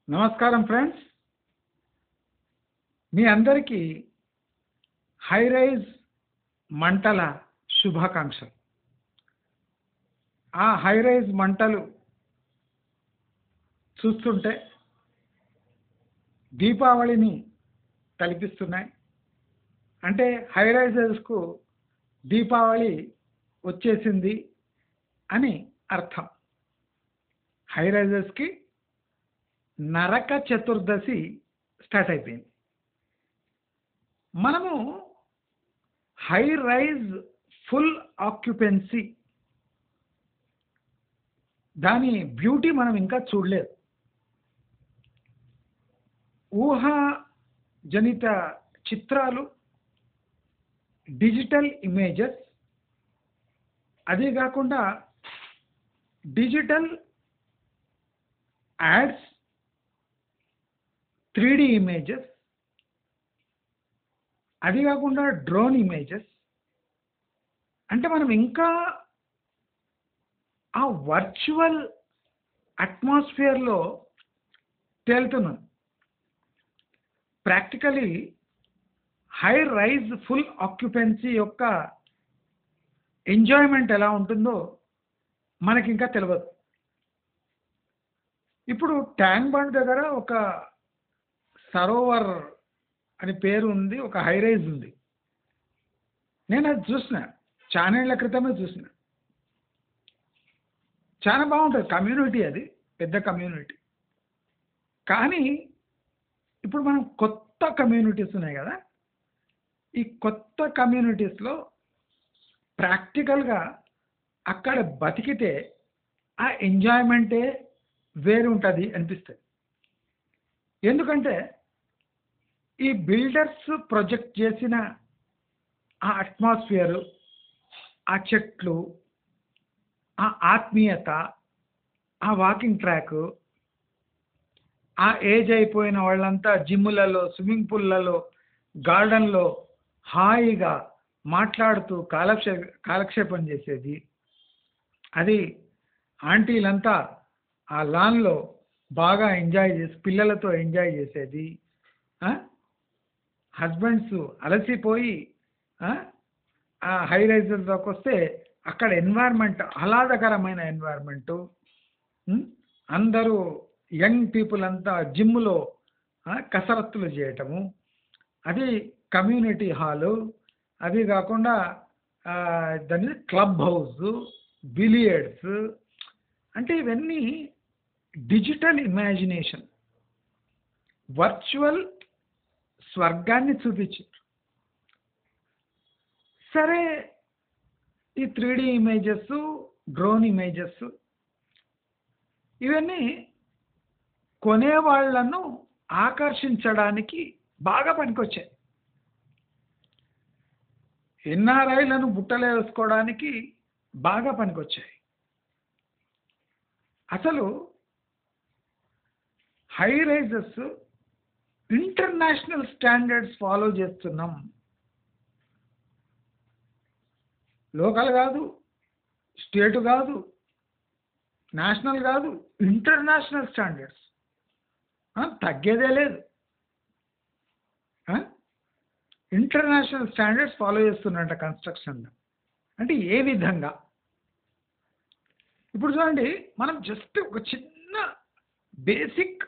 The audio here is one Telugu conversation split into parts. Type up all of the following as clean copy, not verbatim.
నమస్కారం ఫ్రెండ్స్, మీ అందరికీ హై రైజ్ మంటల శుభాకాంక్షలు. ఆ హై రైజ్ మంటలు చూస్తుంటే దీపావళిని తలపిస్తున్నాయి. అంటే హై రైజెస్కు దీపావళి వచ్చేసింది అని అర్థం. హై రైజెస్కి నరక చతుర్దశి స్టార్ట్ అయిపోయింది. మనము హై రైజ్ ఫుల్ ఆక్యుపెన్సీ దాని బ్యూటీ మనం ఇంకా చూడలేదు. ఊహాజనిత చిత్రాలు, డిజిటల్ ఇమేజెస్, అదే కాకుండా డిజిటల్ యాడ్స్, 3D ఇమేజెస్, అది కాకుండా డ్రోన్ ఇమేజెస్. అంటే మనం ఇంకా ఆ వర్చువల్ అట్మాస్ఫియర్లో తేలుతున్నాం. Practically high rise full occupancy యొక్క ఎంజాయ్మెంట్ ఎలా ఉంటుందో మనకి ఇంకా తెలియదు. ఇప్పుడు ట్యాంక్ బండ్ దగ్గర ఒక సరోవర్ అని పేరు ఉంది, ఒక హై రైజ్ ఉంది. నేను అది చూసిన, చాలా ఏళ్ల క్రితమే చూసిన. చాలా బాగుంటుంది కమ్యూనిటీ, అది పెద్ద కమ్యూనిటీ. కానీ ఇప్పుడు మనం కొత్త కమ్యూనిటీస్ ఉన్నాయి కదా, ఈ కొత్త కమ్యూనిటీస్లో ప్రాక్టికల్గా అక్కడ బతికితే ఆ ఎంజాయ్మెంటే వేరు ఉంటుంది అనిపిస్తుంది. ఎందుకంటే ఈ బిల్డర్స్ ప్రొజెక్ట్ చేసిన ఆ అట్మాస్ఫియరు, ఆ చెట్లు, ఆ ఆత్మీయత, ఆ వాకింగ్ ట్రాక్, ఆ ఏజ్ అయిపోయిన వాళ్ళంతా జిమ్ములలో, స్విమ్మింగ్ పూల్లలో, గార్డెన్లో హాయిగా మాట్లాడుతూ కాలక్షేపం చేసేది, అది ఆంటీలంతా ఆ లాన్లో బాగా ఎంజాయ్ చేసి పిల్లలతో ఎంజాయ్ చేసేది, హస్బెండ్స్ అలసిపోయి ఆ హై రైజర్లోకి వస్తే అక్కడ ఎన్వైర్న్మెంట్ ఆహ్లాదకరమైన ఎన్వైర్న్మెంటు, అందరూ యంగ్ పీపుల్ అంతా జిమ్లో కసరత్తులు చేయటము, అది కమ్యూనిటీ హాలు, అది కాకుండా దాని క్లబ్ హౌస్, బిలియర్డ్స్. అంటే ఇవన్నీ డిజిటల్ ఇమాజినేషన్, వర్చువల్ స్వర్గాన్ని చూపించారు. సరే, ఈ 3D ఇమేజెస్, డ్రోన్ ఇమేజెస్, ఇవన్నీ కొనేవాళ్లను ఆకర్షించడానికి బాగా పనికొచ్చాయి. ఎన్ఆర్ఐలను బుట్టలో వేసుకోవడానికి బాగా పనికొచ్చాయి. అసలు high rises international standards follow చేస్తున్నాం. లోకల్ కాదు, స్టేట్ కాదు, నేషనల్ కాదు, ఇంటర్నేషనల్ స్టాండర్డ్స్. తగ్గేదే లేదు. ఇంటర్నేషనల్ స్టాండర్డ్స్ ఫాలో చేస్తున్నట్ట కన్స్ట్రక్షన్లో. అంటే ఏ విధంగా? ఇప్పుడు చూడండి, మనం జస్ట్ ఒక చిన్న బేసిక్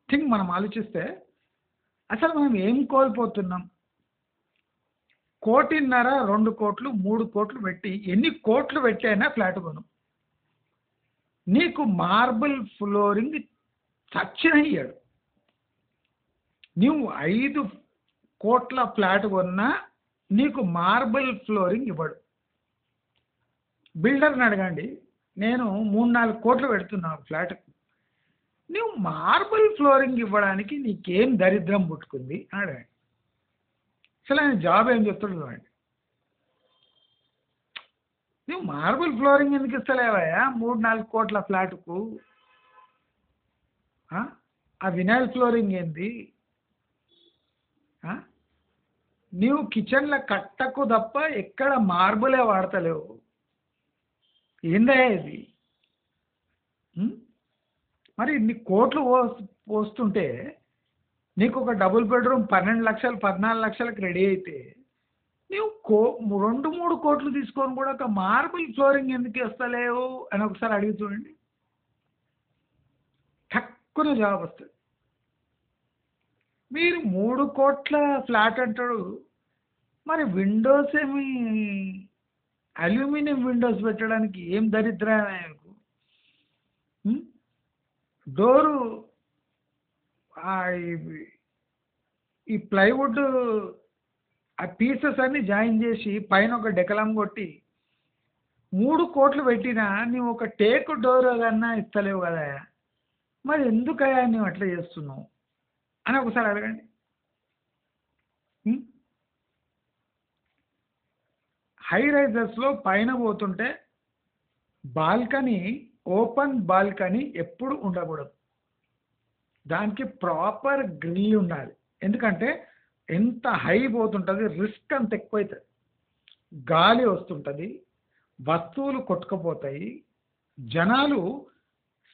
థింగ్ మనం ఆలోచిస్తే అసలు మనం ఏం కోల్పోతున్నాం? 1.5 కోటి, 2 కోట్లు, 3 కోట్లు పెట్టి, ఎన్ని కోట్లు పెట్టైనా ఫ్లాట్ కొను. నీకు మార్బుల్ ఫ్లోరింగ్ చచ్చిన ఇయ్యాడు. నువ్వు 5 కోట్ల ఫ్లాట్ కొన్నా నీకు మార్బుల్ ఫ్లోరింగ్ ఇవ్వడు. బిల్డర్ని అడగండి, నేను 3-4 కోట్లు పెడుతున్నా ఫ్లాట్కు, నువ్వు మార్బుల్ ఫ్లోరింగ్ ఇవ్వడానికి నీకేం దరిద్రం పుట్టుకుంది అని అడగండి. అసలు ఆయన జాబ్ ఏం చెప్తాడు చూడండి. నువ్వు మార్బుల్ ఫ్లోరింగ్ ఎందుకు ఇస్తలేవయ్యా 3-4 కోట్ల ఫ్లాట్కు? ఆ వినైల్ ఫ్లోరింగ్ ఏంది? నువ్వు కిచెన్ల కట్టకు తప్ప ఎక్కడ మార్బులే వాడతలేవు. ఏందయ్యా ఇది? మరి ఇన్ని కోట్లు పోస్తుంటే నీకు ఒక డబుల్ బెడ్రూమ్ 12 లక్షలు 14 లక్షలకు రెడీ అయితే నువ్వు 2-3 కోట్లు తీసుకొని కూడా ఒక మార్బుల్ ఫ్లోరింగ్ ఎందుకు వేస్తలేవు అని ఒకసారి అడిగి చూడండి. తక్కువ జవాబు వస్తుంది. మీరు 3 కోట్ల ఫ్లాట్ అంటాడు, మరి విండోస్ ఏమి అల్యూమినియం విండోస్ పెట్టడానికి ఏం దరిద్రమే. డోరు ఈ ప్లైవుడ్ ఆ పీసెస్ అన్ని జాయిన్ చేసి పైన ఒక డెకలం కొట్టి 3 కోట్లు పెట్టినా నువ్వు ఒక టేక్ డోర్ అదన్నా ఇస్తలేవు కదా, మరి ఎందుకయ్యా నువ్వు అట్లా చేస్తున్నావు అని ఒకసారి అడగండి. హై రైజర్స్లో పైన పోతుంటే బాల్కనీ, ఓపెన్ బాల్కనీ ఎప్పుడు ఉండకూడదు. దానికి ప్రాపర్ గ్రిల్ ఉండాలి. ఎందుకంటే ఎంత హై పోతుంటుంది, రిస్క్ అంత ఎక్కువైతుంది. గాలి వస్తుంటుంది, వస్తువులు కొట్టుకుపోతాయి, జనాలు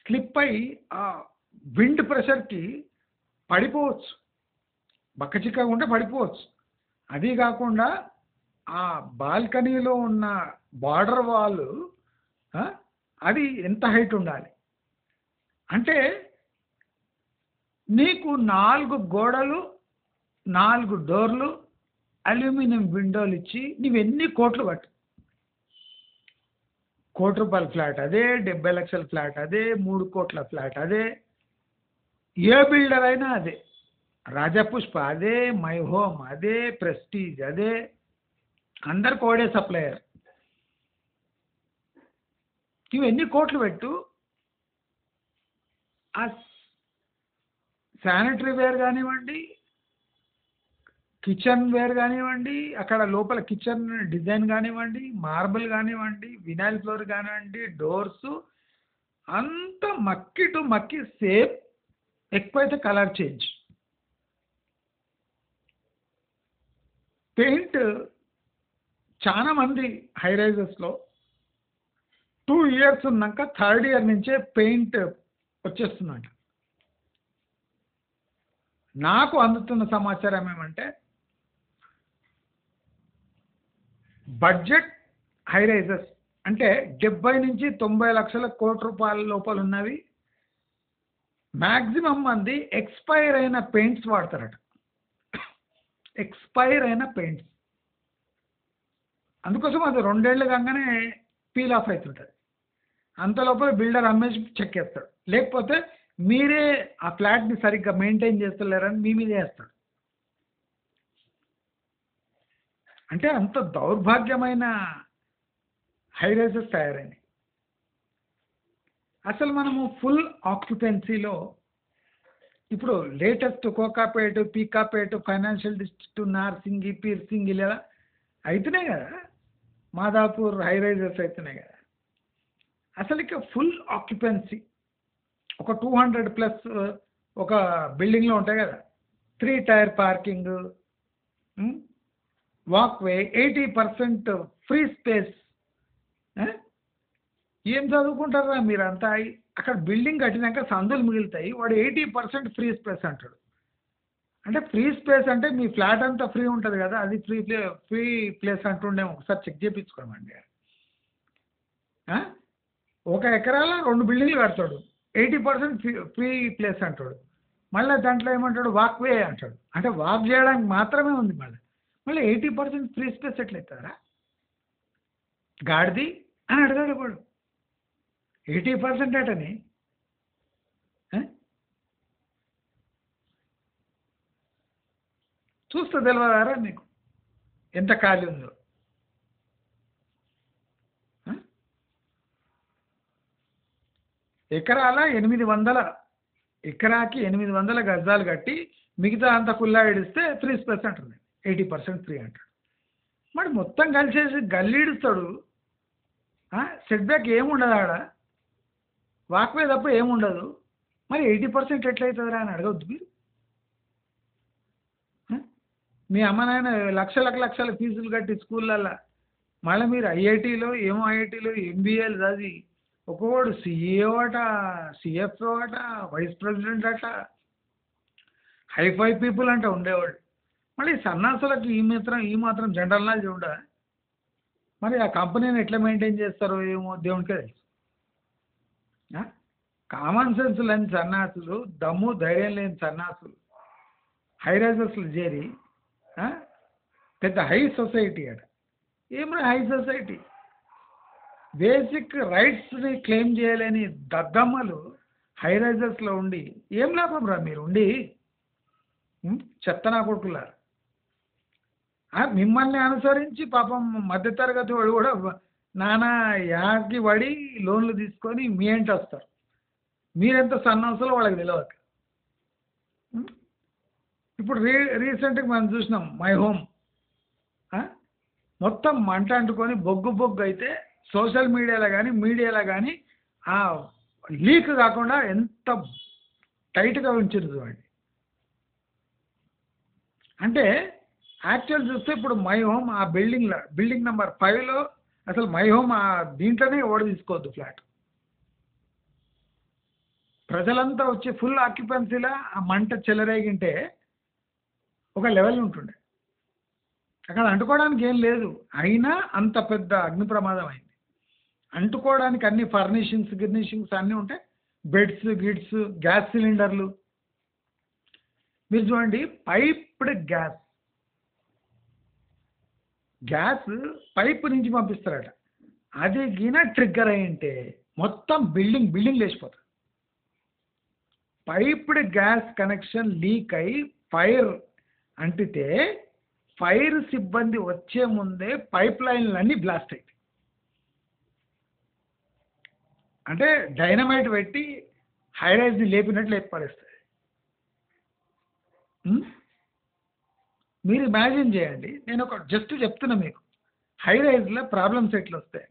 స్లిప్ అయి ఆ విండ్ ప్రెషర్కి పడిపోవచ్చు, బక్కచిక్కగా ఉంటే పడిపోవచ్చు. అది కాకుండా ఆ బాల్కనీలో ఉన్న బార్డర్ వాల్ అది ఎంత హైట్ ఉండాలి అంటే నీకు 4 గోడలు 4 డోర్లు అల్యూమినియం విండోలు ఇచ్చి నువ్వెన్ని కోట్లు కట్టు. ₹1,00,00,000 ఫ్లాట్ అదే, 70 లక్షల ఫ్లాట్ అదే, 3 కోట్ల ఫ్లాట్ అదే, ఏ బిల్డర్ అయినా అదే, రాజపుష్ప అదే, మై హోమ్ అదే, ప్రెస్టీజ్ అదే, అందరికి ఒకడే సప్లయర్. నువ్వు ఎన్ని కోట్లు పెట్టు, ఆ శానిటరీ వేర్ కానివ్వండి, కిచెన్ వేర్ కానివ్వండి, అక్కడ లోపల కిచెన్ డిజైన్ కానివ్వండి, మార్బుల్ కానివ్వండి, వినైల్ ఫ్లోర్ కానివ్వండి, డోర్సు అంత మక్కి టు మక్కి సేమ్. ఎక్కువైతే కలర్ చేంజ్. పెయింట్ చాలా మంది హై రైజెస్లో 2 ఇయర్స్ ఉన్నాక 3rd ఇయర్ నుంచే పెయింట్ వచ్చేస్తుందంట. నాకు అందుతున్న సమాచారం ఏమంటే బడ్జెట్ హై రైజెస్ అంటే 70 నుంచి 90 లక్షల ₹1,00,00,000 లోపల ఉన్నవి మ్యాక్సిమం మంది ఎక్స్పైర్ అయిన పెయింట్స్ వాడతారట. ఎక్స్పైర్ అయిన పెయింట్స్, అందుకోసం అది 2 ఏళ్ళు కాగానే పీల్ ఆఫ్ అవుతుంటుంది. అంత లోపల బిల్డర్ అమ్మేసి చెక్ చేస్తాడు, లేకపోతే మీరే ఆ ఫ్లాట్ని సరిగ్గా మెయింటైన్ చేస్తలేరని మీ మీద వేస్తాడు. అంటే అంత దౌర్భాగ్యమైన హై రైజెస్ తయారైనాయి. అసలు మనము ఫుల్ ఆక్యుపెన్సీలో ఇప్పుడు లేటెస్ట్ కోకాపేట్, పీకాపేట్, ఫైనాన్షియల్ డిస్ట్రిక్ట్, నార్సింగి, పీర్సింగి ఇలా అవుతున్నాయి కదా, మాదాపూర్ హై రైజెస్ అవుతున్నాయి కదా. అసలు ఇక ఫుల్ ఆక్యుపెన్సీ ఒక 200+ ఒక బిల్డింగ్లో ఉంటాయి కదా, 3 tier parking, walkway, 80% free space. ఏం చదువుకుంటారా మీరంతా? అక్కడ బిల్డింగ్ కట్టినాక సందులు మిగులుతాయి, వాడు 80% ఫ్రీ స్పేస్ అంటాడు. అంటే ఫ్రీ స్పేస్ అంటే మీ ఫ్లాట్ అంతా ఫ్రీ ఉంటుంది కదా, అది ఫ్రీ ప్లేస్ అంటుండేమో. ఒకసారి చెక్ చేయించుకోమండి. 1 ఎకరాలో 2 బిల్డింగ్లు కడతాడు, 80% ఫ్రీ ప్లేస్ అంటాడు. మళ్ళీ దాంట్లో ఏమంటాడు, వాక్వే అంటాడు. అంటే వాక్ చేయడానికి మాత్రమే ఉంది. మళ్ళీ 80% ఫ్రీ స్పేస్ ఎట్లయితారా గాడిది అని అడగాడు వాడు. 80% అటని చూస్తే తెలియదారా నీకు ఎంత ఖాళీ ఉందో? ఎకరాకి 800 గజాలు కట్టి మిగతా అంత కుల్లా ఇడిస్తే ఫ్రీ స్పేస్ అంటుంది, 80% ఫ్రీ అంటాడు. మరి మొత్తం కలిసేసి గల్లీ ఇడుస్తాడు, సెట్ బ్యాక్ ఏముండదు, ఆడ వాక్వే తప్ప ఏముండదు. మరి 80% ఎట్లయితుందిరా అని అడగవద్దు మీరు. మీ అమ్మ నాయన లక్షల ఫీజులు కట్టి స్కూళ్ళల్లో, మళ్ళీ మీరు ఐఐటీలో ఎంబీఏలు చదివి ఒక్కొక్కడు CEO అట, CFO అట, వైస్ ప్రెసిడెంట్ అట, హైఫై పీపుల్ అంటే ఉండేవాళ్ళు. మళ్ళీ సన్నాసులకు ఈ మాత్రం జనరల్ నాలెడ్జ్ ఉండదా? మరి ఆ కంపెనీని ఎట్లా మెయింటైన్ చేస్తారో ఏమో దేవునికే తెలుసు. కామన్ సెన్స్ లేని సన్నాసులు, దమ్ము ధైర్యం లేని సన్నాసులు హై రైజర్స్లో చేరి ఆ, పెద్ద హై సొసైటీ అట. ఏమైనా హై సొసైటీ బేసిక్ రైట్స్ని క్లెయిమ్ చేయలేని దద్దమ్మలు హై రైజర్స్లో ఉండి ఏం లాభం రా మీరు ఉండి? చెత్తనా కొడుకులారా. మిమ్మల్ని అనుసరించి పాపం మధ్యతరగతి వాడు కూడా నానా యాకి పడి లోన్లు తీసుకొని మీ ఏంటి వస్తారు. మీరెంత సన్నాసులో వాళ్ళకి తెలియదు. ఇప్పుడు రీసెంట్గా మనం చూసినాం మై హోమ్. మొత్తం మంట అంటుకొని బొగ్గు బొగ్గు అయితే సోషల్ మీడియాలో కానీ ఆ లీక్ కాకుండా ఎంత టైట్గా ఉంచారు చూడండి. అంటే యాక్చువల్ చూస్తే ఇప్పుడు మై హోమ్ ఆ బిల్డింగ్ నెంబర్ 5లో అసలు మై హోమ్ ఆ దీంట్లోనే ఓడ తీసుకోవద్దు ఫ్లాట్. ప్రజలంతా వచ్చి ఫుల్ ఆక్యుపెన్సీలా ఆ మంట చెలరేగింటే ఒక లెవెల్ ఉంటుండే. అక్కడ అంటుకోవడానికి ఏం లేదు, అయినా అంత పెద్ద అగ్ని ప్రమాదం అయింది. అంటుకోవడానికి అన్ని గిర్నిషింగ్స్ అన్నీ ఉంటాయి, బెడ్స్ గిడ్స్ గ్యాస్ సిలిండర్లు. మీరు చూడండి, పైప్డ్ గ్యాస్ పైప్ నుంచి పంపిస్తారట. అది గిన ట్రిగ్గర్ అయ్యింటే మొత్తం బిల్డింగ్ లేచిపోతుంది. పైప్డ్ గ్యాస్ కనెక్షన్ లీక్ అయి ఫైర్ అంటితే ఫైర్ సిబ్బంది వచ్చే ముందే పైప్ లైన్లన్నీ బ్లాస్ట్ అవుతాయి. అంటే డైనమైట్ పెట్టి హైరైజ్ని లేపినట్లు లేపరేస్తుంది. మీరు ఇమాజిన్ చేయండి, నేను ఒక జస్ట్ చెప్తున్నా మీకు హైరైజ్లో ప్రాబ్లమ్స్ ఎట్లా వస్తాయి.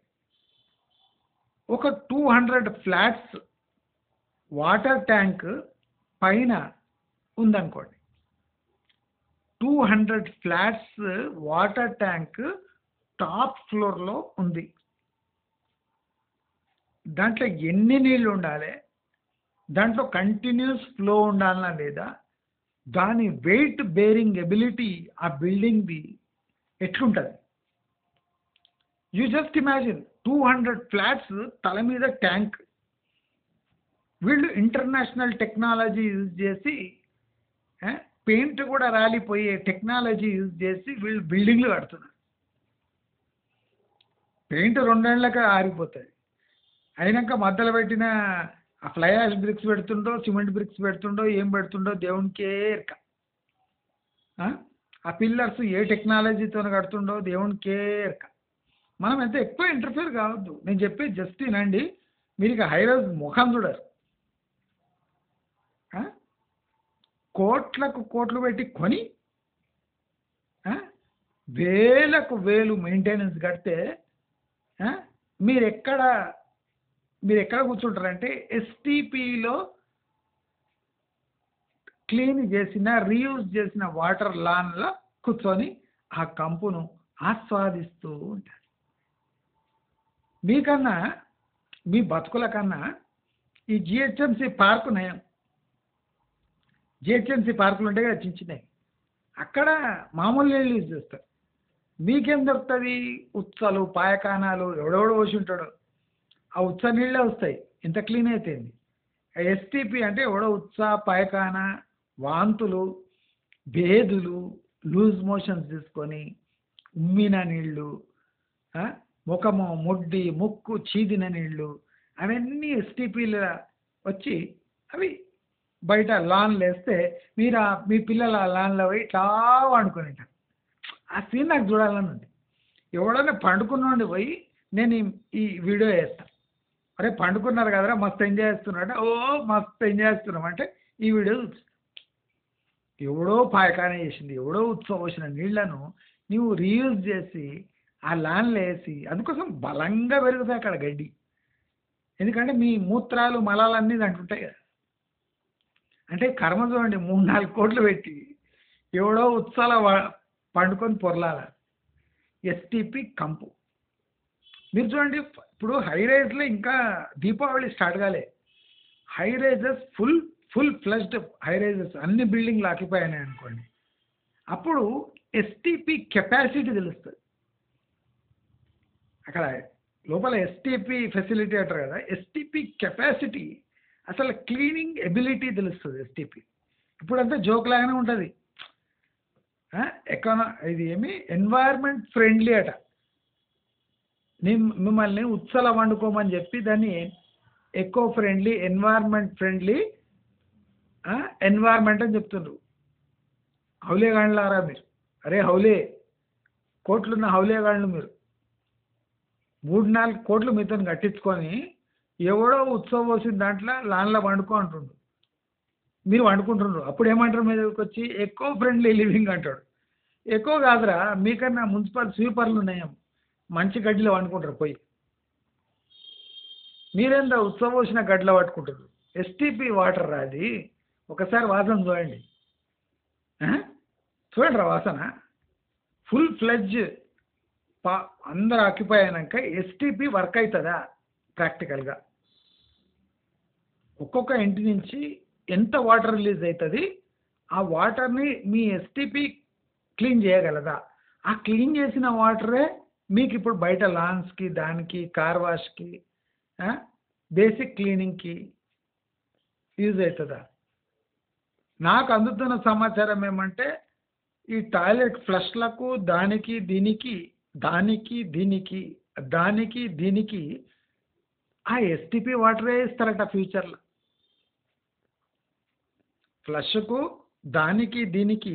ఒక 200 ఫ్లాట్స్ వాటర్ ట్యాంక్ పైన ఉందనుకోండి. 200 ఫ్లాట్స్ వాటర్ ట్యాంక్ టాప్ ఫ్లోర్లో ఉంది. దాంట్లో ఎన్ని నీళ్ళు ఉండాలి, దాంట్లో కంటిన్యూస్ ఫ్లో ఉండాలన్నా లేదా, దాని వెయిట్ బేరింగ్ ఎబిలిటీ ఆ బిల్డింగ్ది ఎట్లుంటుంది. యూ జస్ట్ ఇమాజిన్ 200 ఫ్లాట్స్ తల మీద ట్యాంక్. వీళ్ళు ఇంటర్నేషనల్ టెక్నాలజీ యూజ్ చేసి పెయింట్ కూడా రాలిపోయే టెక్నాలజీ యూజ్ చేసి వీళ్ళు బిల్డింగ్లు కడుతున్నారు. పెయింట్ 2 ఏళ్ళకి ఆరిపోతుంది. అయినాక మధ్యలో పెట్టిన ఆ ఫ్లై యాష్ బ్రిక్స్ పెడుతుండో సిమెంట్ బ్రిక్స్ పెడుతుండో ఏం పెడుతుండో దేవునికే ఎరక. ఆ పిల్లర్స్ ఏ టెక్నాలజీతో కడుతుండో దేవునికే ఎరక. మనం ఎంత ఎక్కువ ఇంటర్ఫియర్ కావద్దు. నేను చెప్పేది జస్ట్ వినండి. మీరు ఇక హైరైజ్ ముఖం చూడరు. కోట్లు పెట్టి కొని వేలు మెయింటెనెన్స్ కడితే మీరు ఎక్కడ కూర్చుంటారంటే ఎస్టీపీలో క్లీన్ చేసిన రీయూజ్ చేసిన వాటర్ లాన్లో కూర్చొని ఆ కంపును ఆస్వాదిస్తూ ఉంటారు. మీకన్నా మీ బతుకుల కన్నా ఈ జిహెచ్ఎంసీ పార్కు నయం. జిహెచ్ఎంసీ పార్కులు ఉంటాయి కదా చిన్నవి, అక్కడ మామూలు నీళ్ళు యూజ్ చేస్తారు. మీకేం దొరుకుతుంది? ఉచ్చలు పాయకానాలు ఎవడెవడో పోసి ఉంటాడు, ఆ ఉచ్చ నీళ్ళే వస్తాయి. ఎంత క్లీన్ అయితేంది. ఎస్టీపీ అంటే ఎవడో ఉచ్చ పాయకాన వాంతులు భేదులు లూజ్ మోషన్స్ తీసుకొని ఉమ్మిన నీళ్ళు, ముఖము ముడ్డి ముక్కు చీదిన నీళ్ళు, అవన్నీ ఎస్టీపీలు వచ్చి అవి బయట లాన్లు వేస్తే మీరు మీ పిల్లల లాన్లో పోయి ఇట్లా వండుకొని ఉంటారు. ఆ సీన్ నాకు చూడాలని ఉంది. ఎవడన్నా పండుకున్నోండి పోయి నేను ఈ వీడియో వేస్తాను, అరే పండుకున్నారు కదరా మస్తు ఎంజాయ్ చేస్తున్నారంటే, ఓ మస్తు ఎంజాయ్ చేస్తున్నాం అంటే ఈ వీడియో చూపిస్తాను. ఎవడో పాయకాన చేసింది, ఎవడో పోసిన నీళ్లను నువ్వు రీయూజ్ చేసి ఆ లాన్లు వేసి, అందుకోసం బలంగా పెరుగుతాయి అక్కడ గడ్డి. ఎందుకంటే మీ మూత్రాలు మలాలన్నీ దాంట్లో ఉంటాయి కదా. అంటే కర్మ చూడండి, 3-4 కోట్లు పెట్టి ఎవడో ఉత్సాల పండుకొని పొరలాల ఎస్టీపీ కంపు. మీరు చూడండి, ఇప్పుడు హై రైజ్లో ఇంకా దీపావళి స్టార్ట్ కాలే, high rises full full flushed high rises అన్ని బిల్డింగ్లు ఆక్యుపై అయినాయి అనుకోండి, అప్పుడు ఎస్టీపీ కెపాసిటీ తెలుస్తుంది. అక్కడ లోపల ఎస్టీపీ ఫెసిలిటీ అంటారు కదా, ఎస్టీపీ కెపాసిటీ అసలు క్లీనింగ్ ఎబిలిటీ తెలుస్తుంది ఎస్టీపీ. ఇప్పుడంతా జోక్ లాగానే ఉంటుంది. ఇది ఏమి ఎన్వైర్మెంట్ ఫ్రెండ్లీ అట. మిమ్మల్ని ఉత్సల వండుకోమని చెప్పి దాన్ని eco friendly, environment friendly environment అని చెప్తుండ్రు. హౌలేగాండ్లారా మీరు, అరే హౌలే కోట్లున్న హౌలేగాండ్లు మీరు, 3-4 కోట్లు మీతో కట్టించుకొని ఎవడో ఉత్సవం వచ్చిన దాంట్లో లాన్లో వండుకో అంటుండు, మీరు వండుకుంటుండ్రు. అప్పుడు ఏమంటారు మీ దగ్గరికి వచ్చి, ఎకో ఫ్రెండ్లీ లివింగ్ అంటాడు. ఎకో కాదురా, మీకన్నా మున్సిపల్ స్వీపర్లు ఉన్నాయేమో, మంచి గడ్డిలో వండుకుంటారు పోయి. మీరేందా ఉత్సవం వచ్చిన గడ్డిలో పట్టుకుంటారు. ఎస్టీపీ వాటర్ అది, ఒకసారి వాసన చూడండి. చూడండి రా వాసన, ఫుల్ ఫ్లెడ్జ్ అందరు ఆక్యుపై అయినాక ఎస్టీపీ వర్క్ అవుతుందా ప్రాక్టికల్గా? ఒక్కొక్క ఇంటి నుంచి ఎంత వాటర్ రిలీజ్ అవుతుంది, ఆ వాటర్ని మీ ఎస్టీపీ క్లీన్ చేయగలదా? ఆ క్లీన్ చేసిన వాటరే మీకు ఇప్పుడు బయట లాన్స్కి, దానికి కార్ వాష్కి, బేసిక్ క్లీనింగ్కి యూజ్ అవుతుందా? నాకు అందుతున్న సమాచారం ఏమంటే, ఈ టాయిలెట్ ఫ్లష్లకు దానికి దీనికి ఆ ఎస్టీపీ వాటరే ఇస్తారట ఫ్యూచర్లో. ఫ్లష్కు దీనికి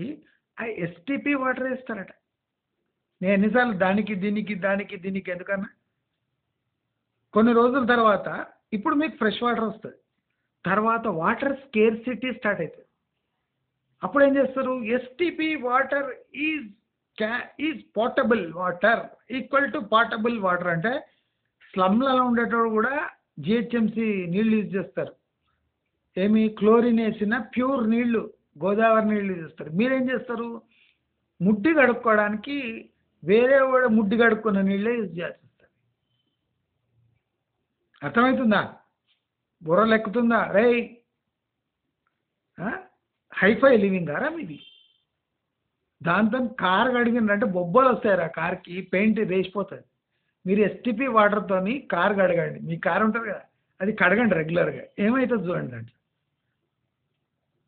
ఆ ఎస్టీపీ వాటరే ఇస్తారట. నేను ఎన్నిసార్లు దానికి ఎందుకన్నా, కొన్ని రోజుల తర్వాత ఇప్పుడు మీకు ఫ్రెష్ వాటర్ వస్తుంది, తర్వాత వాటర్ స్కేర్సిటీ స్టార్ట్ అవుతుంది. అప్పుడు ఏం చేస్తారు, STP water is portable water equal to portable water. అంటే స్లమ్లలో ఉండేటోడు కూడా జిహెచ్ఎంసి నీళ్లు యూజ్ చేస్తారు. ఏమి క్లోరిన్ వేసిన ప్యూర్ నీళ్లు, గోదావరి నీళ్లు యూజ్ చేస్తారు. మీరేం చేస్తారు, ముడ్డి కడుక్కోవడానికి వేరే కూడా ముడ్డి కడుక్కున్న నీళ్ళే యూజ్ చేయాల్సి వస్తుంది. అర్థమవుతుందా? బుర్రలు ఎక్కుతుందా? రేయ్ హైఫై లివింగ్ ఆరా మీది? దాంతో కార్ కడిగిందంటే బొబ్బలు వస్తాయి, ఆ కార్కి పెయింట్ వేసిపోతుంది. మీరు ఎస్టీపీ వాటర్తోని కార్ కడగండి, మీ కార్ ఉంటుంది కదా అది కడగండి రెగ్యులర్గా, ఏమవుతుంది చూడండి. దాంట్లో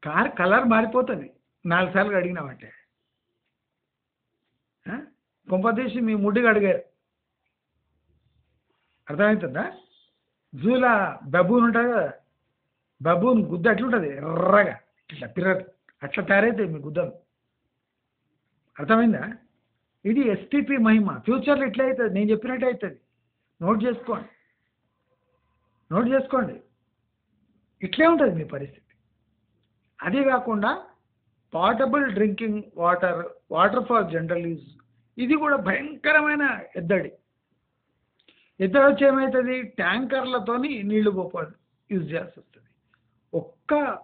కార్ కలర్ మారిపోతుంది 4 సార్లు కడిగినామంటే. కొంపదీసి మీ ముడ్డి కడిగారు. అర్థమవుతుందా? జూలా బబూన్ ఉంటుంది కదా, బబూన్ గుద్ద ఎట్లుంటుంది, ఎర్రగా ఇట్లా పిర్రది అట్లా తయారైతాయి మీ గుద్దలు. అర్థమైందా? ఇది ఎస్టీపీ మహిమ. ఫ్యూచర్లో ఇట్లా అవుతుంది, నేను చెప్పినట్టు అవుతుంది. నోట్ చేసుకోండి, ఇట్లే ఉంటుంది మీ పరిస్థితి. అదే కాకుండా portable drinking water for general use, ఇది కూడా భయంకరమైన ఎద్దడి వచ్చి ఏమవుతుంది, ట్యాంకర్లతోని నీళ్లు యూజ్ చేయాల్సి వస్తుంది.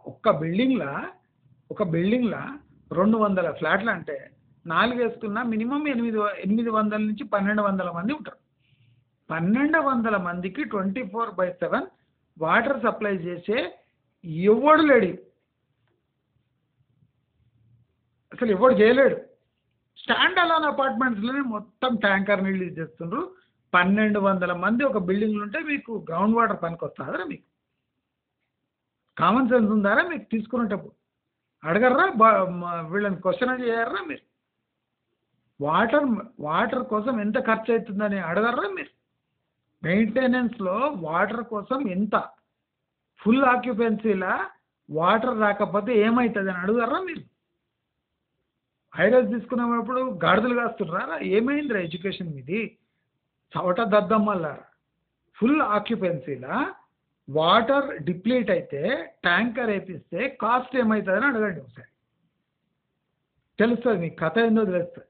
ఒక్క బిల్డింగ్లో 200 ఫ్లాట్లు అంటే 4 వేసుకున్నా మినిమం 800 నుంచి 1200 మంది ఉంటారు. 1200 మందికి 24/7 వాటర్ సప్లై చేసే ఎవడు లేడు, అసలు ఎవడు చేయలేడు. స్టాండ్ అలోన్ అపార్ట్మెంట్స్లోనే మొత్తం ట్యాంకర్ నీళ్ళు యూజ్ చేస్తుండ్రు. 1200 మంది ఒక బిల్డింగ్లు ఉంటే మీకు గ్రౌండ్ వాటర్ పనికి వస్తుందా? మీకు కామన్ సెన్స్ ఉందారా? మీకు తీసుకునేటప్పుడు అడగర్రా, వీళ్ళని క్వశ్చన్ చేయర్రా? మీరు వాటర్ కోసం ఎంత ఖర్చు అవుతుందని అడగర్రా? మీరు మెయింటెనెన్స్లో వాటర్ కోసం ఎంత, ఫుల్ ఆక్యుపెన్సీలా వాటర్ రాకపోతే ఏమవుతుంది అని అడుగుతారా? మీరు హైరైజ్ తీసుకున్నప్పుడు గాడిదలు కాస్తున్నారా? ఏమైందిరా ఎడ్యుకేషన్ మీది? చవట దద్దమ్మల్లా. ఫుల్ ఆక్యుపెన్సీలా వాటర్ డిప్లీట్ అయితే ట్యాంకర్ వేపిస్తే కాస్ట్ ఏమవుతుందని అడగండి ఒకసారి, తెలుస్తుంది మీకు, కథ ఏందో తెలుస్తుంది.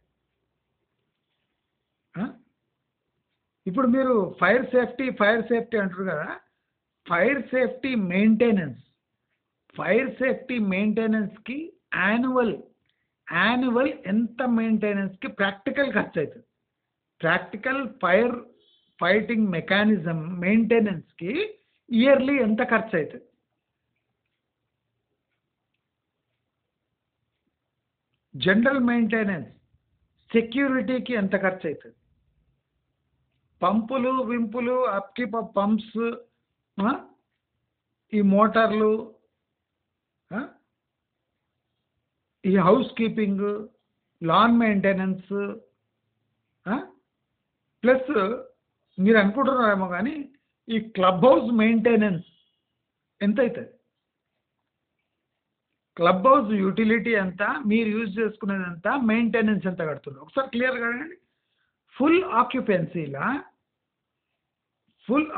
ఇప్పుడు మీరు ఫైర్ సేఫ్టీ అంటారు కదా, ఫైర్ సేఫ్టీ మెయింటెనెన్స్కి యాన్యువల్ ఎంత మెయింటెనెన్స్కి ప్రాక్టికల్ ఖర్చు అవుతుంది. ప్రాక్టికల్ ఫైర్ ఫైటింగ్ మెకానిజం మెయింటెనెన్స్కి ఇయర్లీ ఎంత ఖర్చు అవుతుంది? జనరల్ మెయింటెనెన్స్, సెక్యూరిటీకి ఎంత ఖర్చు అవుతుంది, పంపులు వింపులు అప్కీప్ ఆఫ్ పంప్స్, ఈ మోటార్లు, ఈ housekeeping, lawn maintenance, plus మీరు అనుకుంటున్నారేమో కానీ ఈ క్లబ్ హౌస్ మెయింటెనెన్స్ ఎంత అవుతుంది, క్లబ్ హౌస్ యూటిలిటీ ఎంత, మీరు యూజ్ చేసుకునేది ఎంత, మెయింటెనెన్స్ ఎంత కడుతున్నారు ఒకసారి క్లియర్గా అడగండి. ఫుల్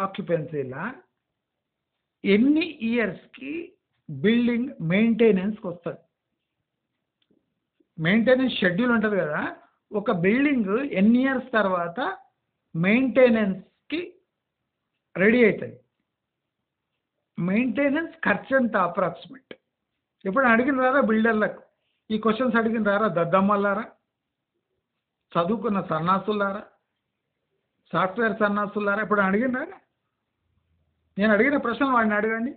ఆక్యుపెన్సీలా ఎన్ని ఇయర్స్కి బిల్డింగ్ మెయింటెనెన్స్కి వస్తుంది, మెయింటెనెన్స్ షెడ్యూల్ ఉంటుంది కదా, ఒక బిల్డింగ్ ఎన్ని ఇయర్స్ తర్వాత మెయింటెనెన్స్కి రెడీ అవుతుంది, మెయింటెనెన్స్ ఖర్చు ఎంత అప్రాక్సిమేట్. ఎప్పుడు అడిగిన రారా బిల్డర్లకు ఈ క్వశ్చన్స్ అడిగిన రారా దద్దమ్మలారా, చదువుకున్న సన్నాసులారా, సాఫ్ట్వేర్ సన్నాసులారా, ఇప్పుడు అడిగిన రారా? నేను అడిగిన ప్రశ్నలు వాడిని అడగండి.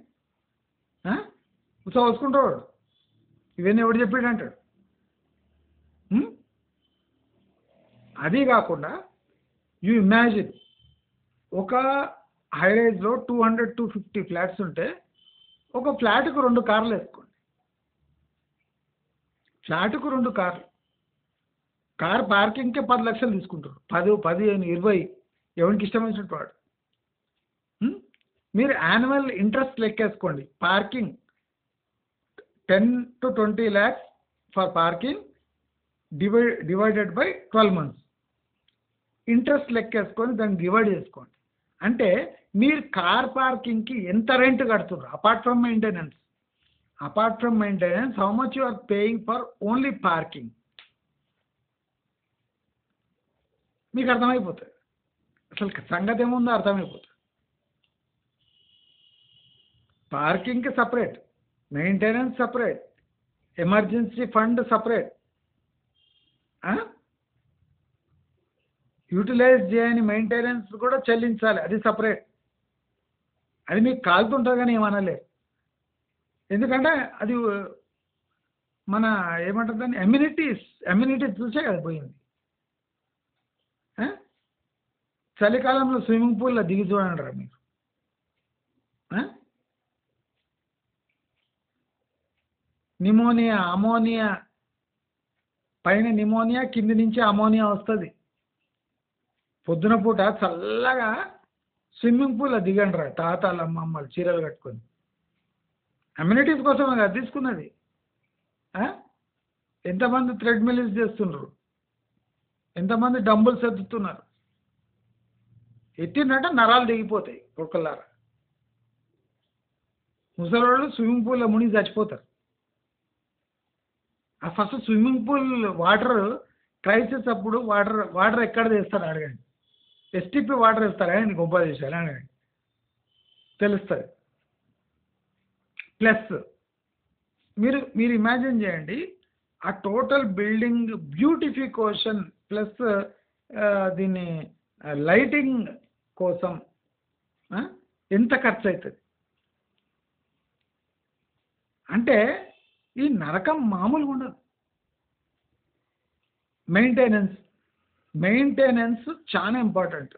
ఉత్సవం వసుకుంటాడు ఇవన్నీ ఎవడు చెప్పాడు అంటాడు. అది కాకుండా యూ ఇమాజిన్ ఒక హైరైజ్లో 200-250 ఫ్లాట్స్ ఉంటే ఒక ఫ్లాట్కు 2 కార్లు వేసుకోండి, ఫ్లాట్కు 2 కార్లు, కార్ పార్కింగ్కే 10 లక్షలు తీసుకుంటారు, 10, 15, 20 ఎవరికి ఇష్టం వచ్చినట్టు వాడు. మీరు యాన్యువల్ ఇంట్రెస్ట్ లెక్కేసుకోండి, parking 10-20 lakhs for parking divided by 12 months, interest లెక్కేసుకొని దాన్ని డివైడ్ చేసుకోండి. అంటే మీరు కార్ పార్కింగ్కి ఎంత రెంట్ కడుతున్నారు apart from maintenance, how much you are paying for only parking, మీకు అర్థమైపోతుంది. అసలు సంగతి ఏముందో అర్థమైపోతుంది. పార్కింగ్కి separate, maintenance separate, emergency fund separate, utilize చేయని మెయింటెనెన్స్ కూడా చెల్లించాలి, అది సపరేట్. అది మీకు కాలుతుంటుంది కానీ ఏమనలే, ఎందుకంటే అది మన ఏమంటుంది దాన్ని ఎమ్యూనిటీస్ చూసే కదా పోయింది. చలికాలంలో స్విమ్మింగ్ పూల్లో దిగి చూడండి రా మీరు, నిమోనియా, అమోనియా, పైన నిమోనియా కింది నుంచి అమోనియా వస్తుంది. పొద్దున పూట చల్లగా స్విమ్మింగ్ పూల్లో దిగండి రా తాతలు అమ్మమ్మలు చీరలు కట్టుకొని, అమ్యూనిటీస్ కోసమే కదా తీసుకున్నది. ఎంతమంది థ్రెడ్మిల్ యూజ్ చేస్తున్నారు, ఎంతమంది డంబుల్స్ ఎత్తుతున్నారు, ఎత్తిందంటే నరాలు దిగిపోతాయి ఒక్కలారా. ముసలోళ్ళు స్విమ్మింగ్ పూల్లో మునిగి చచ్చిపోతారు. ఆ first swimming pool water crisis అప్పుడు వాటర్ ఎక్కడ తెస్తారు అడగండి, ఎస్టీపీ వాటర్ ఇస్తారా అండి గొప్ప చేశారు అడగండి, తెలుస్తుంది. ప్లస్ మీరు ఇమాజిన్ చేయండి ఆ టోటల్ బిల్డింగ్ బ్యూటిఫికేషన్ ప్లస్ దీన్ని లైటింగ్ కోసం ఎంత ఖర్చు అవుతుంది. అంటే ఈ నరకం మామూలుగా ఉండదు. మెయింటెనెన్స్ చాలా ఇంపార్టెంట్.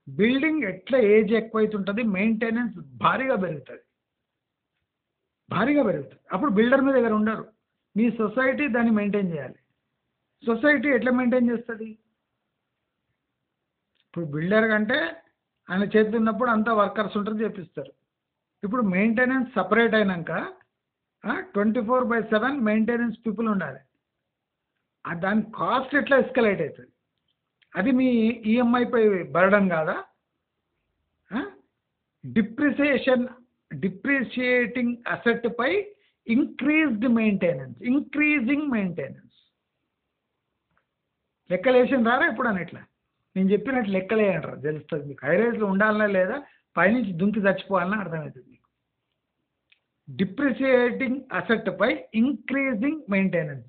బిల్డింగ్ ఎట్లా ఏజ్ ఎక్కువైతుంటుంది, మెయింటెనెన్స్ భారీగా పెరుగుతుంది. అప్పుడు బిల్డర్ మీ దగ్గర ఉండరు, మీ సొసైటీ దాన్ని మెయింటైన్ చేయాలి. సొసైటీ ఎట్లా మెయింటైన్ చేస్తుంది? ఇప్పుడు బిల్డర్ కంటే ఆయన చేతి ఉన్నప్పుడు అంతా వర్కర్స్ ఉంటారు చేపిస్తారు. ఇప్పుడు మెయింటెనెన్స్ సపరేట్ అయినాక 24/7 మెయింటెనెన్స్ పీపుల్ ఉండాలి. దాని కాస్ట్ ఎట్లా ఎస్కలేట్ అవుతుంది, అది మీ ఈఎంఐపై బర్డన్ కాదా? డిప్రిసియేటింగ్ అసెట్ పై ఇంక్రీజింగ్ మెయింటెనెన్స్ లెక్కలేసిన రారా ఎప్పుడు అని ఇట్లా నేను చెప్పినట్టు లెక్కలేయంటారా తెలుస్తుంది మీకు. హైరైజ్లో ఉండాలన్నా లేదా పైనుంచి దుంకి చచ్చిపోవాలన్నా అర్థమవుతుంది మీకు. డిప్రిసియేటింగ్ అసెట్ పై ఇంక్రీజింగ్ మెయింటెనెన్స్,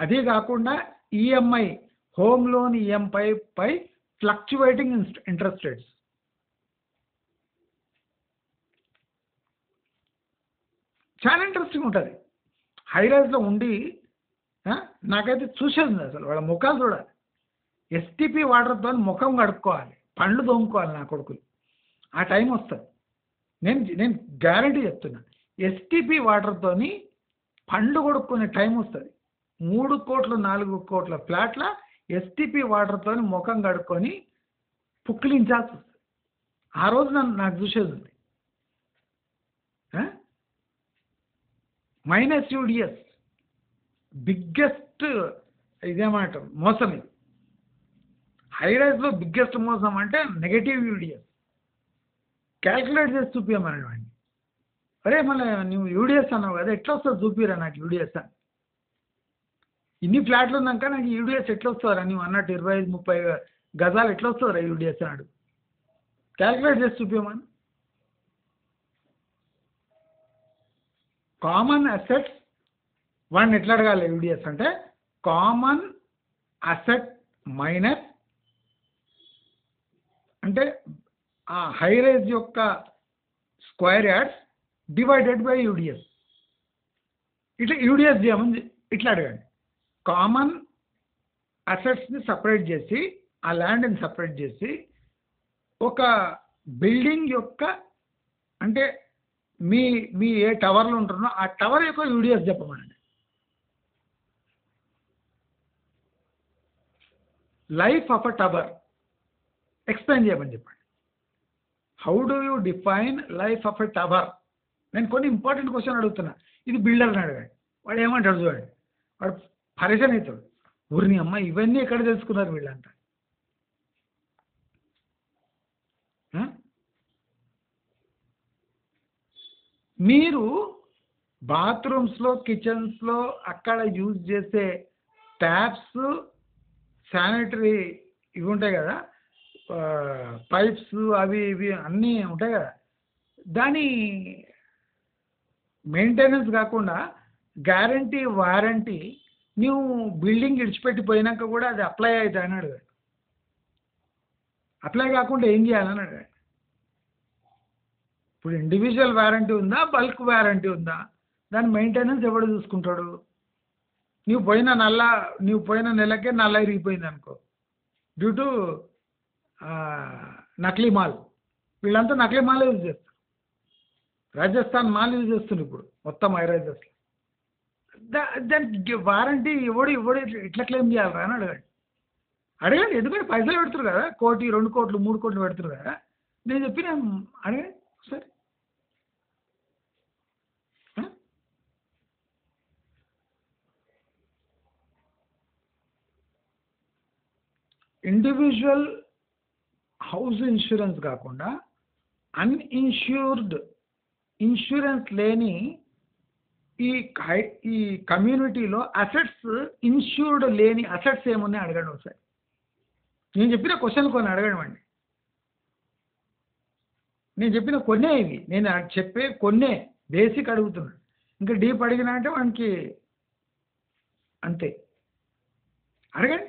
అదే కాకుండా ఈఎంఐ హోమ్ లోన్ ఈఎంఐ పై ఫ్లక్చువేటింగ్ ఇంట్రెస్ట్ రేట్స్. చాలా ఇంట్రెస్టింగ్ ఉంటుంది. హై రైజ్లో ఉండి ఆ, నాకైతే చూసేది అసలు వాళ్ళ ముఖాలు చూడాలి. ఎస్టీపీ వాటర్తో ముఖం కడుక్కోవాలి, పండ్లు తోముకోవాలి నా కొడుకులు. ఆ టైం వస్తుంది. నేను గ్యారంటీ చెప్తున్నా, ఎస్టీపీ వాటర్తోని పండ్లు కొడుక్కునే టైం వస్తుంది. 3 కోట్లు 4 కోట్ల ఫ్లాట్ల ఎస్టీపీ వాటర్తో ముఖం కడుక్కొని పుక్కిలించాల్సి వస్తుంది. ఆ రోజు నాకు చూసేది ఉంది. మైనస్ యూడిఎస్ బిగ్గెస్ట్ ఇదేమాట మోసం. ఇది హై రైజ్లో బిగ్గెస్ట్ మోసం అంటే నెగటివ్ యూడిఎస్. క్యాల్కులేట్ చేసి చూపించమనండి. అరే మళ్ళీ నువ్వు యూడిఎస్ అన్నావు కదా, ఎట్లా వస్తుంది చూపిరా నాకు యూడిఎస్ అని. ఇన్ని ఫ్లాట్లు ఉన్నాక నాకు యూడిఎస్ ఎట్లా వస్తుందా నువ్వు అన్నట్టు 25-30 గజాలు ఎట్లా వస్తుందిరా యూడిఎస్ అన్నాడు. క్యాల్కులేట్ చేసి చూపించమని. కామన్ అసెట్స్ వాడిని ఎట్లా అడగాలి యూడిఎస్ అంటే, కామన్ అసెట్ మైనస్ అంటే ఆ హై రైజ్ యొక్క square yards divided by UDS. ఇట్లా యూడిఎస్ చేయమని ఇట్లా అడగండి. కామన్ అసెట్స్ని సపరేట్ చేసి, ఆ ల్యాండ్ని సపరేట్ చేసి, ఒక బిల్డింగ్ యొక్క అంటే మీ మీ ఏ టవర్లో ఉంటున్నో ఆ టవర్ యొక్క యూడిఎస్ చెప్పమనండి. Life of a tower explain చేయమని చెప్పండి. How do you define life of a tower? నేను కొన్ని ఇంపార్టెంట్ క్వశ్చన్ అడుగుతున్నా. ఇది బిల్డర్ని అడగండి. వాడు ఏమంటాడు చూడండి, వాడు పరిచయం అవుతాడు. ఊరిని అమ్మ ఇవన్నీ ఎక్కడ తెలుసుకున్నారు వీళ్ళంతా. మీరు బాత్రూమ్స్లో కిచెన్స్లో అక్కడ యూజ్ చేసే ట్యాప్స్, శానిటరీ ఇవి ఉంటాయి కదా, పైప్స్ అవి ఇవి అన్నీ ఉంటాయి కదా, దాని మెయింటెనెన్స్ కాకుండా గ్యారంటీ వారంటీ నువ్వు బిల్డింగ్ ఇడిచిపెట్టి పోయినాక కూడా అది అప్లై అవుతుంది అని అడిగాడు. అప్లై కాకుండా ఏం చేయాలని అడిగాడు. ఇప్పుడు ఇండివిజువల్ వారంటీ ఉందా, బల్క్ వారంటీ ఉందా, దాని మెయింటెనెన్స్ ఎవడు చూసుకుంటాడు? నువ్వు పోయిన నెలకే నల్ల ఇరిగిపోయింది అనుకో, డ్యూ టు నకిలీ మాల్. వీళ్ళంతా నకిలీ మాల్ యూజ్ చేస్తారు. రాజస్థాన్ మాల్ యూజ్ చేస్తుంది ఇప్పుడు మొత్తం హై రైజెస్లో. దానికి వారంటీ ఎవడు ఇట్లా క్లెయిమ్ చేయాలరా అని అడగండి. ఎందుకంటే పైసలు పెడుతురు కదా, 1 కోటి 2 కోట్లు 3 కోట్లు పెడుతురు కదా. నేను చెప్పిన అడగండి సరే. ఇండివిజువల్ హౌస్ ఇన్సూరెన్స్ కాకుండా అన్ఇన్ష్యూర్డ్ ఇన్సూరెన్స్ లేని ఈ కమ్యూనిటీలో అసెట్స్, ఇన్సూర్డ్ లేని అసెట్స్ ఏమున్నాయి అడగండి ఒకసారి. నేను చెప్పిన క్వశ్చన్ కొన్ని అడగండి. నేను చెప్పిన కొన్నే ఇవి, నేను చెప్పే కొన్నే బేసిక్ అడుగుతున్నాను. ఇంకా డీప్ అడిగినా అంటే వానికి అంతే. అడగండి.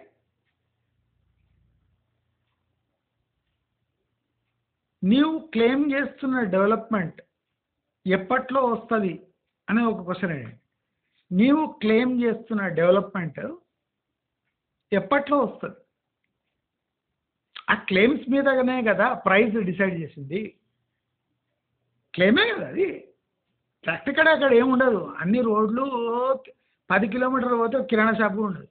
నీవు క్లెయిమ్ చేస్తున్న డెవలప్మెంట్ ఎప్పట్లో వస్తుంది అనే ఒక క్వశ్చన్ అడిగాడు. నీవు క్లెయిమ్ చేస్తున్న డెవలప్మెంట్ ఎప్పట్లో వస్తుంది? ఆ క్లెయిమ్స్ మీదనే కదా ప్రైస్ డిసైడ్ చేసింది. క్లెయిమే కదా అది. ప్రాక్టికల్ అక్కడ ఏముండదు. అన్ని రోడ్లు 10 కిలోమీటర్లు పోతే కిరాణా షాపు ఉండదు.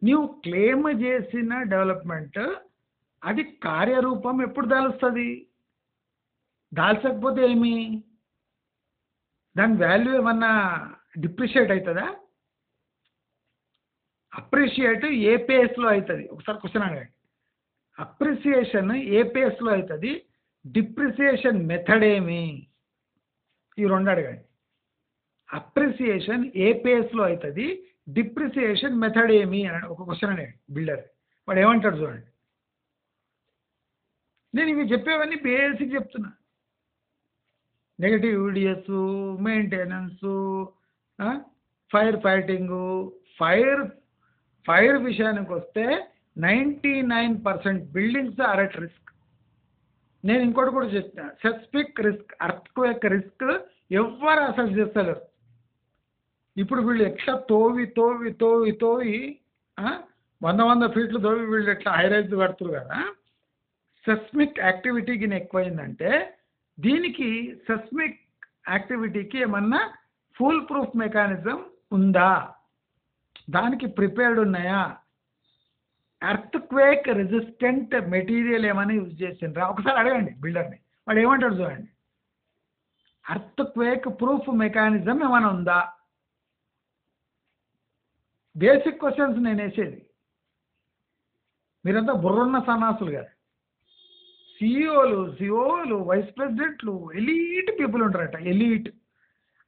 నీవు క్లెయిమ్ చేసిన డెవలప్మెంట్ అది కార్యరూపం ఎప్పుడు దాలుస్తుంది? దాల్చకపోతే ఏమి? దాని వాల్యూ ఏమన్నా డిప్రిషియేట్ అవుతుందా? అప్రిషియేట్ ఏ పేస్లో అవుతుంది? ఒకసారి క్వశ్చన్ అడగండి. అప్రిసియేషన్ ఏ పేస్లో అవుతుంది? డిప్రిసియేషన్ మెథడ్ ఏమి? ఈ రెండు అడగండి. అప్రిసియేషన్ ఏ పేస్లో అవుతుంది, డిప్రిసియేషన్ మెథడ్ ఏమి అని ఒక క్వశ్చన్ అడగండి బిల్డర్. వాడు ఏమంటాడు చూడండి. నేను ఇవి చెప్పేవన్నీ బేసిక్ చెప్తున్నా. Negative UDS, maintenance, fire fighting. Fire విషయానికి వస్తే 99% బిల్డింగ్స్ ఆర్ అట్ రిస్క్. నేను ఇంకోటి కూడా చెప్తున్నా, సెస్మిక్ రిస్క్, అర్త్క్వేక్ రిస్క్ ఎవ్వరు అసెస్ చేస్తలేరు. ఇప్పుడు వీళ్ళు ఎట్లా తోవి తోవి తోవి తోవి 100 ఫీట్లు తోవి వీళ్ళు ఎట్లా హైరైజ్ కడుతున్నారు కదా. సెస్మిక్ యాక్టివిటీ గిన ఎక్కువైందంటే దీనికి సెస్మిక్ యాక్టివిటీకి ఏమన్నా ఫుల్ ప్రూఫ్ మెకానిజం ఉందా, దానికి ప్రిపేర్డ్ ఉన్నాయా, ఎర్త్ క్వేక్ రెసిస్టెంట్ మెటీరియల్ ఏమైనా యూజ్ చేసిండ్రా ఒకసారి అడగండి బిల్డర్ని, వాడు ఏమంటాడు చూడండి. ఎర్త్ క్వేక్ ప్రూఫ్ మెకానిజం ఏమైనా ఉందా? బేసిక్ క్వశ్చన్స్ నేను వేసేది. మీరంతా బుర్రున్న సన్నాసులు కదా. సిఓలు వైస్ ప్రెసిడెంట్లు ఎలీట్ పీపుల్ ఉంటారట, ఎలీట్.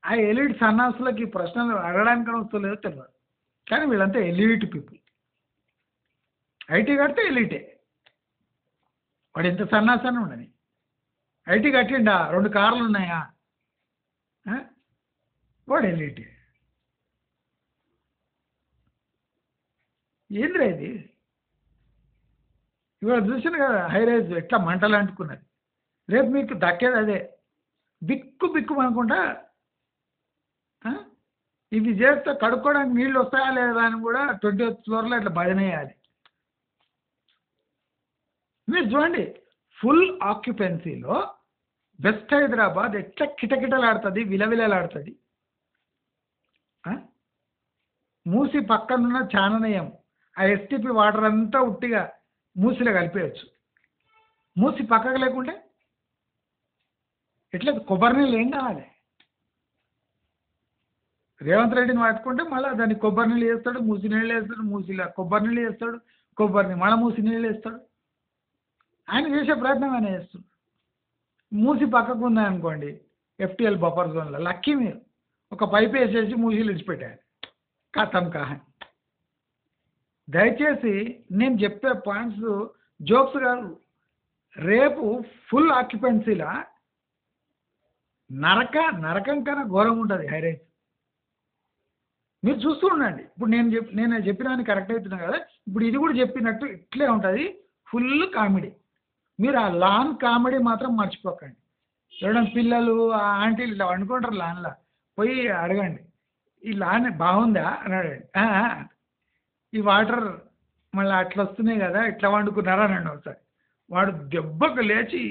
ఆ ఎలీట్ సన్నాసులకి ఈ ప్రశ్నలు అడగడానికి వస్తలేదో తెలియదు, కానీ వీళ్ళంతా ఎలీట్ పీపుల్. ఐటీ కడితే ఎలీటే, వాడు ఎంత సన్నాసాన్ని ఉండని. ఐటీ కట్టిండా, 2 కార్లు ఉన్నాయా, వాడు ఎలీటే. ఏంద్రా ఇది? ఇవాళ చూసాను కదా హైరైజ్ ఎట్లా మంటలు అంటుకున్నది. రేపు మీకు దక్కేది అదే. బిక్కు బిక్కు అనుకుంటా ఇవి చేస్తే కడుక్కోవడానికి నీళ్ళు వస్తాయా లేదా అని కూడా 20th ఫ్లోర్లో ఇట్లా భజన వేయాలి. మీరు చూడండి, ఫుల్ ఆక్యుపెన్సీలో వెస్ట్ హైదరాబాద్ ఎట్లా కిటకిటలాడుతుంది, విలవిలలాడుతుంది. మూసి పక్కనున్న చాననయం ఆ ఎస్టీపీ వాటర్ అంతా ఉట్టిగా మూసిలో కలిపేయచ్చు. మూసి పక్కకు లేకుంటే ఎట్లా కొబ్బరి నీళ్ళు ఏం కావాలి? రేవంత్ రెడ్డిని పట్టుకుంటే మళ్ళీ దాన్ని కొబ్బరి నీళ్ళు వేస్తాడు, మూసి నీళ్ళు వేస్తాడు, మూసిలో కొబ్బరి నీళ్ళు వేస్తాడు, కొబ్బరిని మళ్ళీ మూసి నీళ్ళు వేస్తాడు. ఆయన చేసే ప్రయత్నం ఆయన చేస్తాడు. మూసి పక్కకు ఉందనుకోండి ఎఫ్టీఎల్ బఫర్ జోన్లో, లక్కీ మీరు ఒక పైప్ వేసేసి మూసిలు ఇడిచిపెట్టారు, కథం కాహని. దయచేసి నేను చెప్పే పాయింట్స్ జోక్స్ కాదు. రేపు ఫుల్ ఆక్యుపెన్సీలా నరకం కన్నా ఘోరం ఉంటుంది హైరైజ్. మీరు చూస్తూ ఉండండి. ఇప్పుడు నేను చెప్పిన కరెక్ట్ అవుతున్నా కదా, ఇప్పుడు ఇది కూడా చెప్పినట్టు ఇట్లే ఉంటుంది, ఫుల్ కామెడీ. మీరు ఆ లాన్ కామెడీ మాత్రం మర్చిపోకండి. ఎవరైనా పిల్లలు ఆంటీలు ఇలా వండుకుంటారు లాన్లో, పోయి అడగండి ఈ లాన్ బాగుందా అని అడగండి. ఈ వాటర్ మళ్ళీ అట్లా వస్తున్నాయి కదా, ఇట్లా వండుకున్నారా అని ఒకసారి. వాడు దెబ్బకు లేచి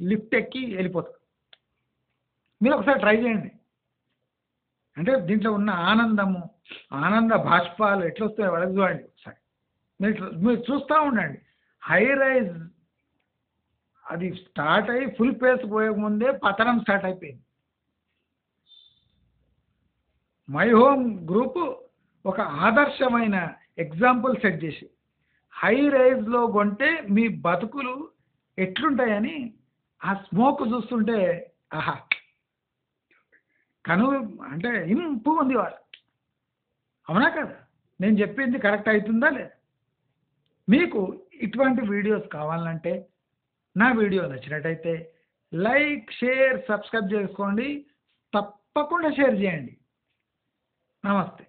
లిఫ్ట్ ఎక్కి వెళ్ళిపోతాడు. మీరు ఒకసారి ట్రై చేయండి. అంటే దీంట్లో ఉన్న ఆనంద బాష్పాలు ఎట్లా వస్తాయో వాళ్ళకి చూడండి ఒకసారి. మీరు చూస్తూ ఉండండి. హై రైజ్ అది స్టార్ట్ అయ్యి ఫుల్ పేస్ పోయే ముందే పతనం స్టార్ట్ అయిపోయింది. మై హోమ్ గ్రూపు ఒక ఆదర్శమైన ఎగ్జాంపుల్ సెట్ చేసి, హై రైజ్లో కొంటే మీ బతుకులు ఎట్లుంటాయని ఆ స్మోక్ చూస్తుంటే ఆహా అంటే ఇంపు ఉంది వాళ్ళు. అవునా కదా? నేను చెప్పింది కరెక్ట్ అవుతుందా లేదా? మీకు ఇటువంటి వీడియోస్ కావాలంటే, నా వీడియో నచ్చినట్టయితే లైక్, షేర్, సబ్స్క్రైబ్ చేసుకోండి. తప్పకుండా షేర్ చేయండి. నమస్తే.